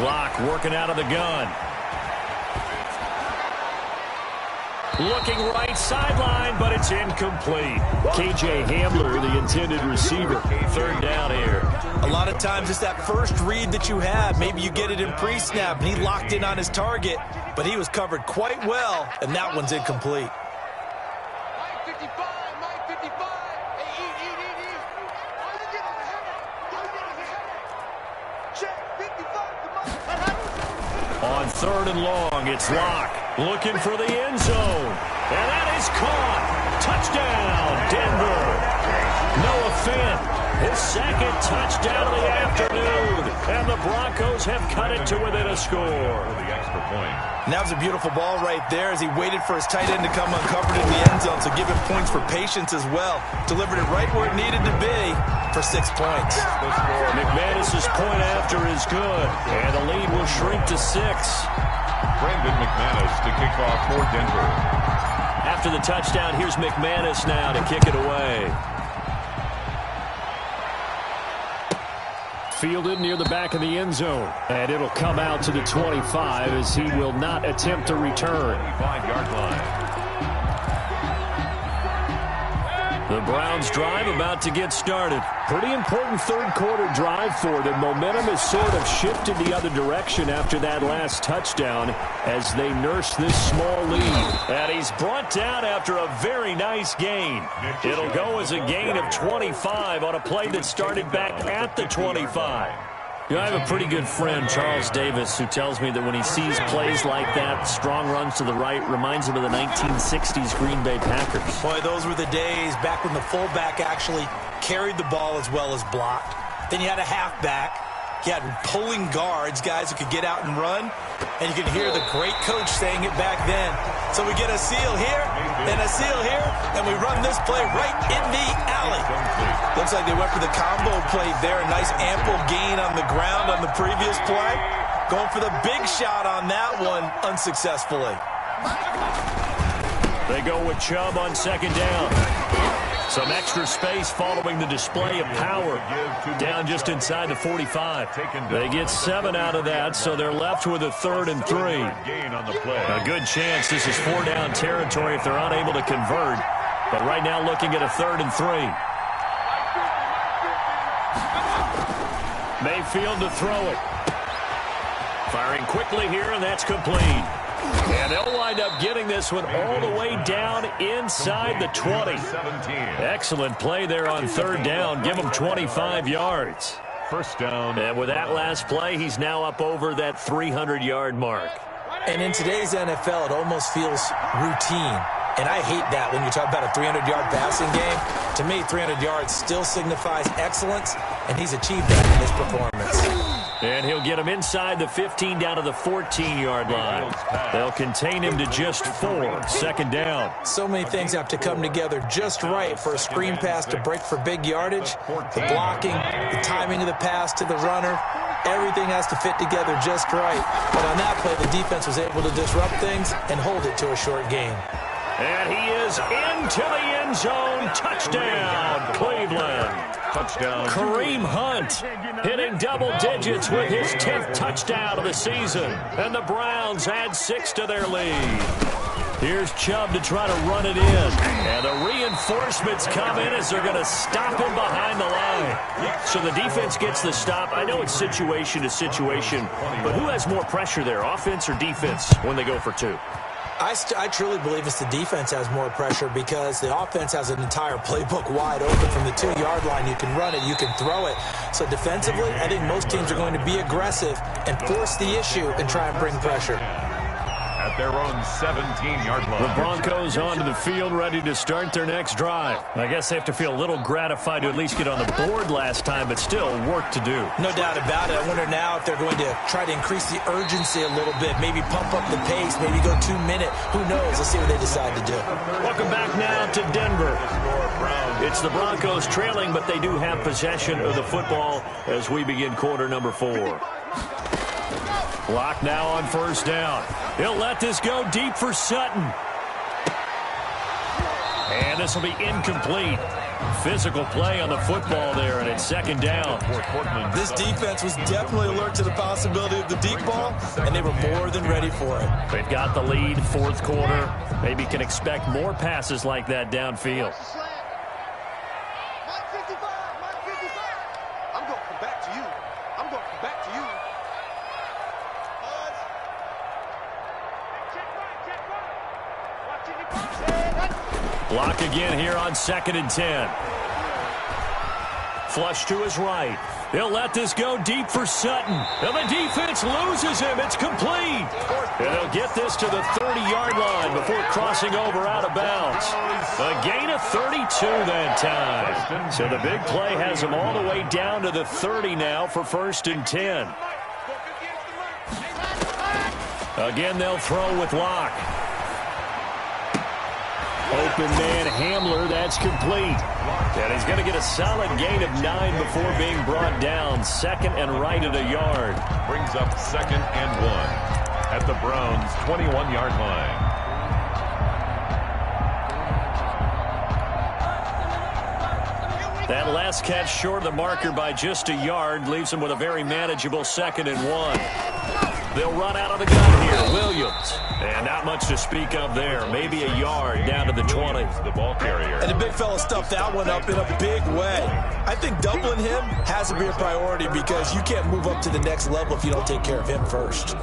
Lock working out of the gun. Looking right sideline, but it's incomplete. KJ Hamler, the intended receiver. 3rd down here. A lot of times it's that first read that you have. Maybe you get it in pre-snap, and he locked in on his target, but he was covered quite well, and that one's incomplete. On 3rd and long, it's Lock looking for the end zone. And that is caught. Touchdown, Denver. Noah Fant, his 2nd touchdown of the afternoon. And the Broncos have cut it to within a score. The extra point. And that was a beautiful ball right there as he waited for his tight end to come uncovered in the end zone, so give him points for patience as well. Delivered it right where it needed to be for 6 points. McManus's point after is good, and the lead will shrink to 6. Brandon McManus to kick off for Denver. After the touchdown, here's McManus now to kick it away. Fielded near the back of the end zone, and it'll come out to the 25 as he will not attempt to return. 5-yard line. The Browns drive about to get started. Pretty important 3rd quarter drive for them. Momentum has sort of shifted the other direction after that last touchdown as they nurse this small lead. And he's brought down after a very nice gain. It'll go as a gain of 25 on a play that started back at the 25. You know, I have a pretty good friend, Charles Davis, who tells me that when he sees plays like that, strong runs to the right, reminds him of the 1960s Green Bay Packers. Boy, those were the days back when the fullback actually carried the ball as well as blocked. Then you had a halfback. You had pulling guards, guys who could get out and run. And you could hear the great coach saying it back then. So we get a seal here and a seal here, and we run this play right in the alley. Looks like they went for the combo play there. A nice ample gain on the ground on the previous play. Going for the big shot on that one unsuccessfully. They go with Chubb on 2nd down. Some extra space following the display of power. Down just inside the 45. They get 7 out of that, so they're left with a 3rd and 3. A good chance this is 4-down territory if they're unable to convert. But right now looking at a 3rd and 3. Mayfield to throw it. Firing quickly here, and that's complete. And they'll wind up getting this one all the way down inside the 20. Excellent play there on 3rd down. Give him 25 yards. 1st down. And with that last play, he's now up over that 300-yard mark. And in today's NFL, it almost feels routine. And I hate that when you talk about a 300-yard passing game. To me, 300 yards still signifies excellence, and he's achieved that in this performance. And he'll get him inside the 15 down to the 14-yard line. They'll contain him to just 4. 2nd down. So many things have to come together just right for a screen pass to break for big yardage. The blocking, the timing of the pass to the runner, everything has to fit together just right. But on that play, the defense was able to disrupt things and hold it to a short gain. And he is into the end zone. Touchdown, Cleveland. Touchdown. Kareem Hunt hitting double digits with his 10th touchdown of the season. And the Browns add 6 to their lead. Here's Chubb to try to run it in. And the reinforcements come in as they're going to stop him behind the line. So the defense gets the stop. I know it's situation to situation, but who has more pressure there, offense or defense, when they go for 2? I truly believe it's the defense has more pressure because the offense has an entire playbook wide open from the 2-yard line. You can run it, you can throw it. So defensively, I think most teams are going to be aggressive and force the issue and try and bring pressure. At their own 17-yard line. The Broncos onto the field, ready to start their next drive. I guess they have to feel a little gratified to at least get on the board last time, but still work to do. No doubt about it. I wonder now if they're going to try to increase the urgency a little bit, maybe pump up the pace, maybe go 2-minute. Who knows? Let's see what they decide to do. Welcome back now to Denver. It's the Broncos trailing, but they do have possession of the football as we begin quarter number 4. Clock now on first down. He'll let this go deep for Sutton. And this will be incomplete. Physical play on the football there, and it's second down. This defense was definitely alert to the possibility of the deep ball, and they were more than ready for it. They've got the lead, fourth quarter. Maybe can expect more passes like that downfield. I'm going to come back to you. I'm going to come back to you. Block again here on 2nd and 10. Flush to his right. He'll let this go deep for Sutton. And the defense loses him. It's complete. And he'll get this to the 30-yard line before crossing over out of bounds. A gain of 32 that time. So the big play has him all the way down to the 30 now for 1st and 10. Again, they'll throw with Locke. Open man Hamler, that's complete. And he's going to get a solid gain of 9 before being brought down. 2nd and right at a yard. Brings up 2nd and 1 at the Browns' 21-yard line. That last catch short of the marker by just a yard leaves him with a very manageable 2nd and 1. They'll run out of the gun here. Williams. And not much to speak of there. Maybe a yard down to the 20. The ball carrier. And the big fella stuffed that one up in a big way. I think doubling him has to be a priority because you can't move up to the next level if you don't take care of him first.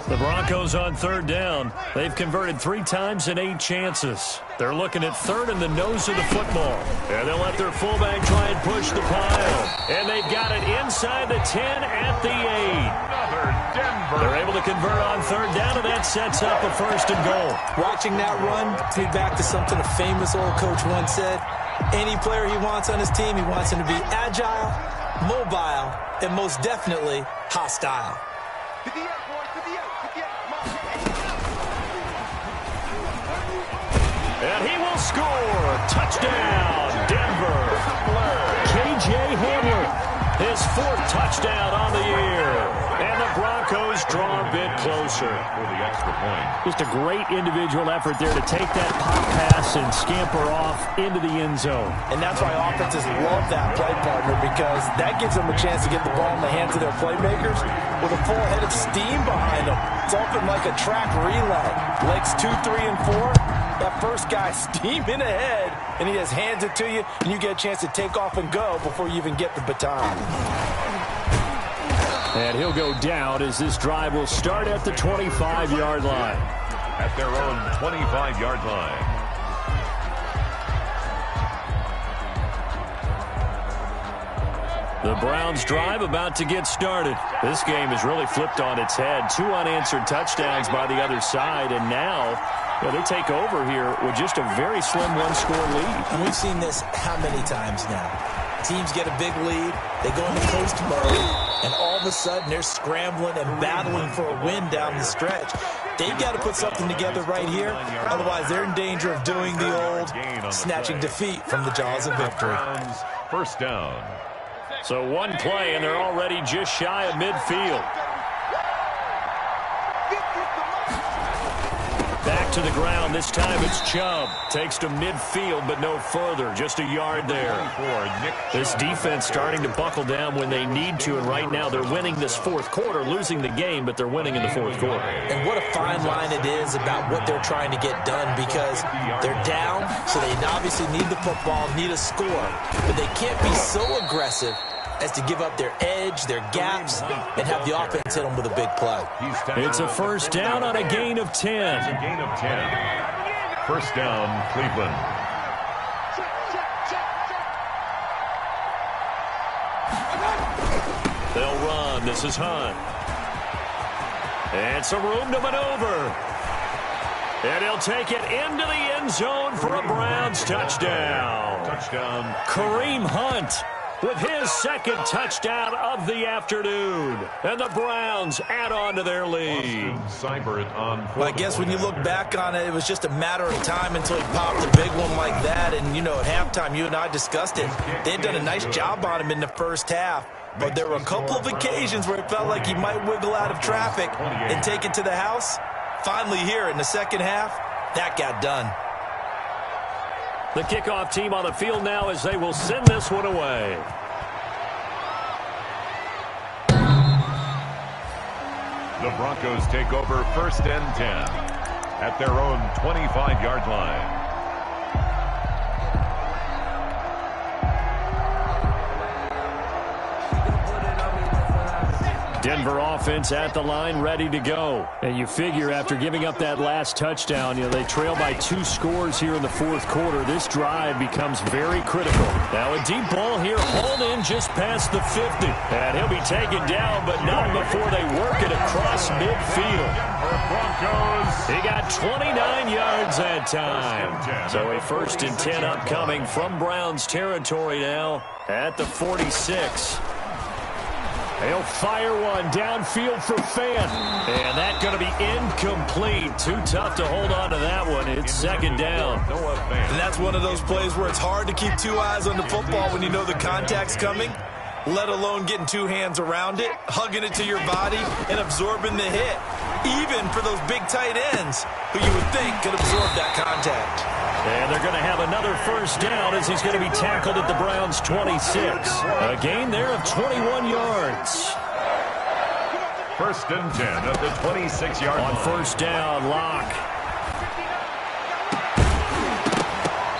The Broncos on 3rd down. They've converted 3 times in 8 chances. They're looking at 3rd in the nose of the football. And they'll let their fullback try and push the pile. And they've got it inside the 10 at the 8. Another Denver. They're able to convert on 3rd down, and that sets up a 1st and goal. Watching that run, take back to something a famous old coach once said. Any player he wants on his team, he wants him to be agile, mobile, and most definitely hostile. And he will score. Touchdown, Denver. K.J. Hamler, his 4th touchdown on the year. And the Broncos draw a bit closer. For the extra point. Just a great individual effort there to take that pop pass and scamper off into the end zone. And that's why offenses love that play partner because that gives them a chance to get the ball in the hands of their playmakers with a full head of steam behind them. It's often like a track relay. Legs 2, 3, and 4. That first guy steaming ahead, and he just hands it to you, and you get a chance to take off and go before you even get the baton. And he'll go down as this drive will start at the 25-yard line. At their own 25-yard line. The Browns drive about to get started. This game has really flipped on its head. 2 unanswered touchdowns by the other side, and now they take over here with just a very slim 1-score lead. And we've seen this how many times now? Teams get a big lead, they go into post mode, and all of a sudden they're scrambling and battling for a win down the stretch. They've got to put something together right here, otherwise they're in danger of doing the old snatching defeat from the jaws of victory. First down. So 1 play, and they're already just shy of midfield. Back to the ground. This time it's Chubb. Takes to midfield, but no further. Just a yard there. This defense starting to buckle down when they need to, and right now they're winning this 4th quarter, losing the game, but they're winning in the 4th quarter. And what a fine line it is about what they're trying to get done because they're down, so they obviously need the football, need a score, but they can't be so aggressive as to give up their edge, their gaps, and have the offense hit them with a big play. It's a first down on a gain of 10. It's a gain of 10. First down, Cleveland. They'll run. This is Hunt. And some room to maneuver. And he'll take it into the end zone for a Browns touchdown. Touchdown. Kareem Hunt with his second touchdown of the afternoon. And the Browns add on to their lead. Well, I guess when you look back on it, it was just a matter of time until he popped a big one like that. And, you know, at halftime, you and I discussed it. They had done a nice job on him in the first half. But there were a couple of occasions where it felt like he might wiggle out of traffic and take it to the house. Finally here in the second half, that got done. The kickoff team on the field now as they will send this one away. The Broncos take over first and 10 at their own 25-yard line. Denver offense at the line, ready to go. And you figure after giving up that last touchdown, they trail by 2 scores here in the fourth quarter. This drive becomes very critical. Now a deep ball here, hauled in just past the 50. And he'll be taken down, but not before they work it across midfield. He got 29 yards that time. So a first and 10 upcoming from Browns territory now at the 46. He'll fire one downfield for Fant. And that's going to be incomplete. Too tough to hold on to that one. It's second down. And that's one of those plays where it's hard to keep 2 eyes on the football when you know the contact's coming, let alone getting 2 hands around it, hugging it to your body, and absorbing the hit. Even for those big tight ends who you would think could absorb that contact. And they're going to have another first down as he's going to be tackled at the Browns' 26. A gain there of 21 yards. First and 10 at the 26-yard line. On first down, Locke.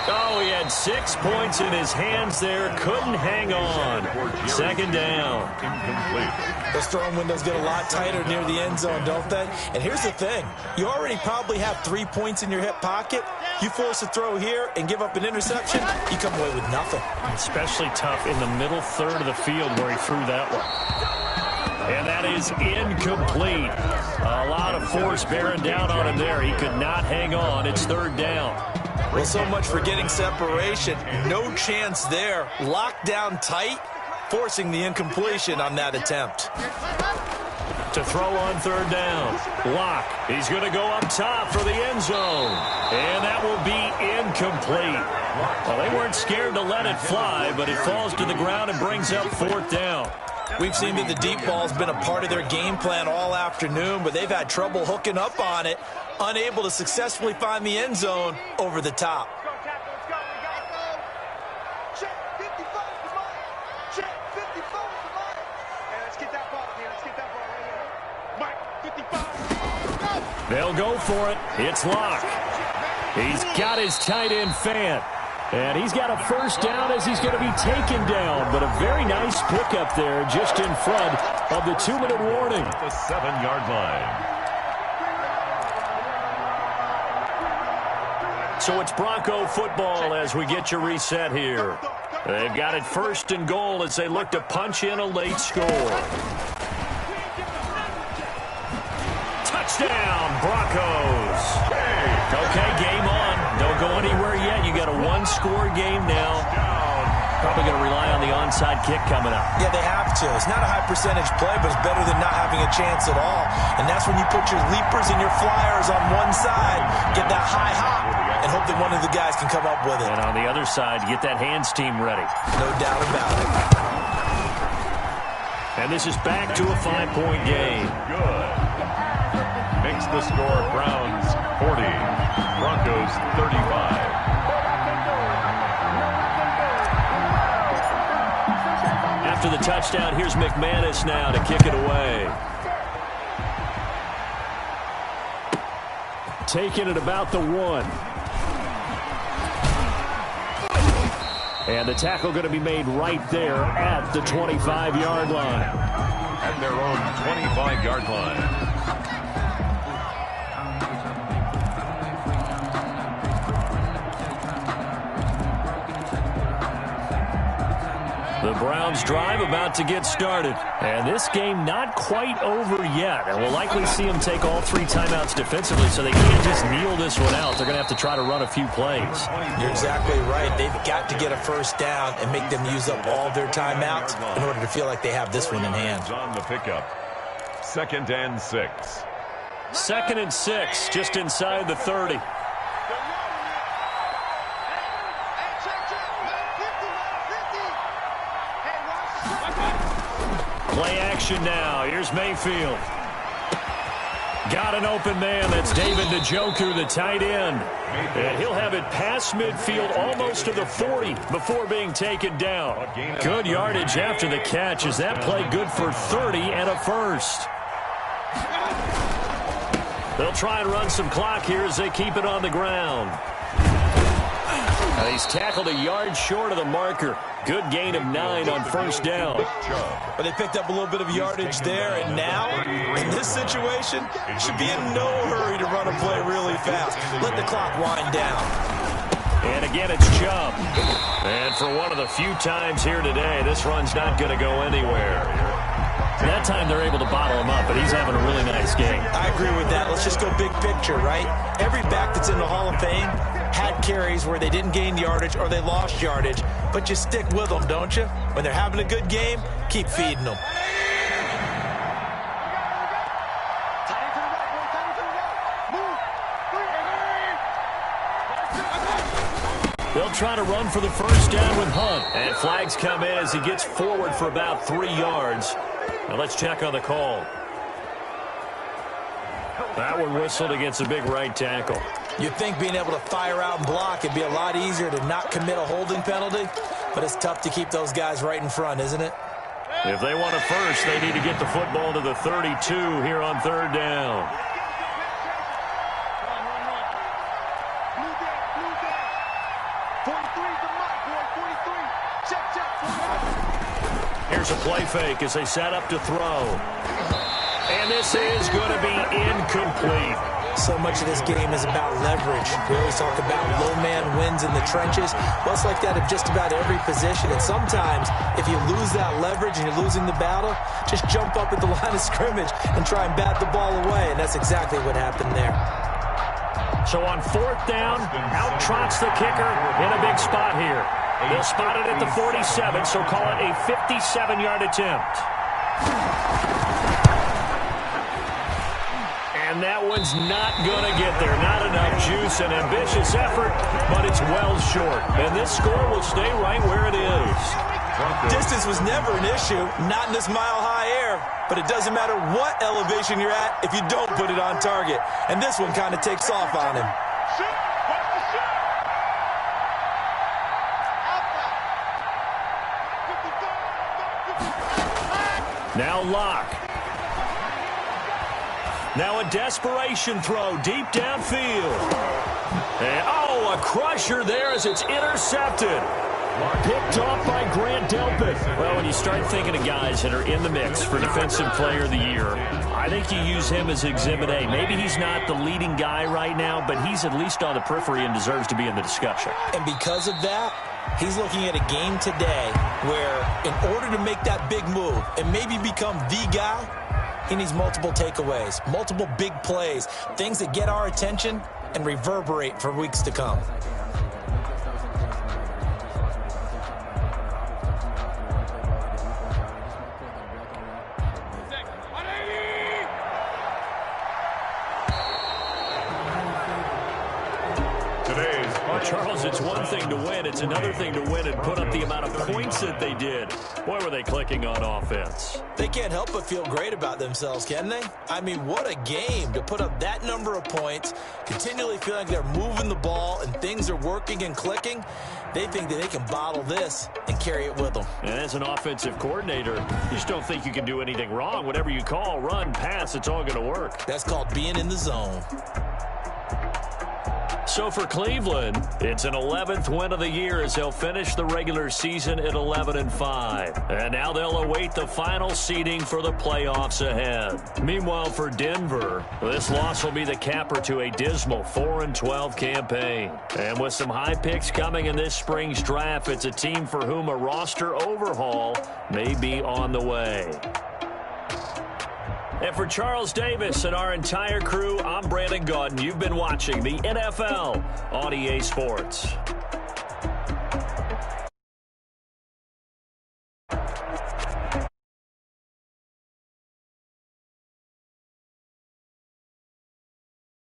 Oh, he had 6 points in his hands there. Couldn't hang on. Second down. Incomplete. Those throwing windows get a lot tighter near the end zone, don't they? And here's the thing. You already probably have 3 points in your hip pocket. You force a throw here and give up an interception, you come away with nothing. Especially tough in the middle third of the field where he threw that one. And that is incomplete. A lot of force bearing down on him there. He could not hang on. It's third down. Well, so much for getting separation. No chance there. Locked down tight, forcing the incompletion on that attempt. To throw on third down. Locke. He's going to go up top for the end zone. And that will be incomplete. Well, they weren't scared to let it fly, but it falls to the ground and brings up fourth down. We've seen that the deep ball's been a part of their game plan all afternoon, but they've had trouble hooking up on it, unable to successfully find the end zone over the top. They'll go for it. It's Locke. He's got his tight end Fant. And he's got a first down as he's going to be taken down. But a very nice pickup there just in front of the 2-minute warning. The 7-yard line. So it's Bronco football as we get you reset here. They've got it first and goal as they look to punch in a late score. Touchdown, Broncos. Okay, game on. Don't go anywhere yet. You got a 1-score game now. Probably going to rely on the onside kick coming up. Yeah, they have to. It's not a high percentage play, but it's better than not having a chance at all. And that's when you put your leapers and your flyers on one side, get that high hop, and hope that one of the guys can come up with it. And on the other side, get that hands team ready. No doubt about it. And this is back to a 5-point game. Good. Makes the score Browns 40, Broncos 35. After the touchdown, here's McManus now to kick it away. Taking it about the 1. And the tackle going to be made right there at the 25-yard line. At their own 25-yard line. The Browns drive about to get started. And this game not quite over yet. And we'll likely see them take all 3 timeouts defensively, so they can't just kneel this one out. They're going to have to try to run a few plays. You're exactly right. They've got to get a first down and make them use up all their timeouts in order to feel like they have this one in hand. On the pickup. 2nd and 6. 2nd and 6, just inside the 30. Play action now. Here's Mayfield. Got an open man. That's David Njoku, the tight end. And he'll have it past midfield almost to the 40 before being taken down. Good yardage after the catch. Is that play good for 30 and a first? They'll try and run some clock here as they keep it on the ground. Now he's tackled a yard short of the marker. Good gain of 9 on first down. But they picked up a little bit of yardage there, and now, in this situation, should be in no hurry to run a play really fast. Let the clock wind down. And again, it's Chubb. And for one of the few times here today, this run's not going to go anywhere. That time they're able to bottle him up, but he's having a really nice game. I agree with that. Let's just go big picture, right? Every back that's in the Hall of Fame had carries where they didn't gain yardage or they lost yardage, but you stick with them, don't you? When they're having a good game, keep feeding them. They'll try to run for the first down with Hunt. And flags come in as he gets forward for about 3 yards. Now let's check on the call. That one whistled against a big right tackle. You'd think being able to fire out and block it'd be a lot easier to not commit a holding penalty, but it's tough to keep those guys right in front, isn't it? If they want a first, they need to get the football to the 32 here on 3rd down. Here's a play fake as they set up to throw. And this is going to be incomplete. So much of this game is about leverage. We always talk about low man wins in the trenches. Well, it's like that of just about every position. And sometimes, if you lose that leverage and you're losing the battle, just jump up at the line of scrimmage and try and bat the ball away. And that's exactly what happened there. So on 4th down, out trots the kicker in a big spot here. They'll spot it at the 47, so call it a 57-yard attempt. And that one's not going to get there. Not enough juice, an ambitious effort, but it's well short. And this score will stay right where it is. Distance was never an issue, not in this mile-high air. But it doesn't matter what elevation you're at if you don't put it on target. And this one kind of takes off on him. Now Locke. Now a desperation throw deep downfield. And, oh, a crusher there as it's intercepted. Picked off by Grant Delpit. Well, when you start thinking of guys that are in the mix for Defensive Player of the Year, I think you use him as Exhibit A. Maybe he's not the leading guy right now, but he's at least on the periphery and deserves to be in the discussion. And because of that, he's looking at a game today where in order to make that big move and maybe become the guy, he needs multiple takeaways, multiple big plays, things that get our attention and reverberate for weeks to come. Charles, it's one thing to win. It's another thing to win and put up the amount of points that they did. Boy, were they clicking on offense. They can't help but feel great about themselves, can they? I mean, what a game to put up that number of points, continually feeling like they're moving the ball and things are working and clicking. They think that they can bottle this and carry it with them. And as an offensive coordinator, you just don't think you can do anything wrong. Whatever you call, run, pass, it's all going to work. That's called being in the zone. So for Cleveland, it's an 11th win of the year as they'll finish the regular season at 11-5. And now they'll await the final seeding for the playoffs ahead. Meanwhile, for Denver, this loss will be the capper to a dismal 4-12 campaign. And with some high picks coming in this spring's draft, it's a team for whom a roster overhaul may be on the way. And for Charles Davis and our entire crew, I'm Brandon Gaudin. You've been watching the NFL on EA Sports.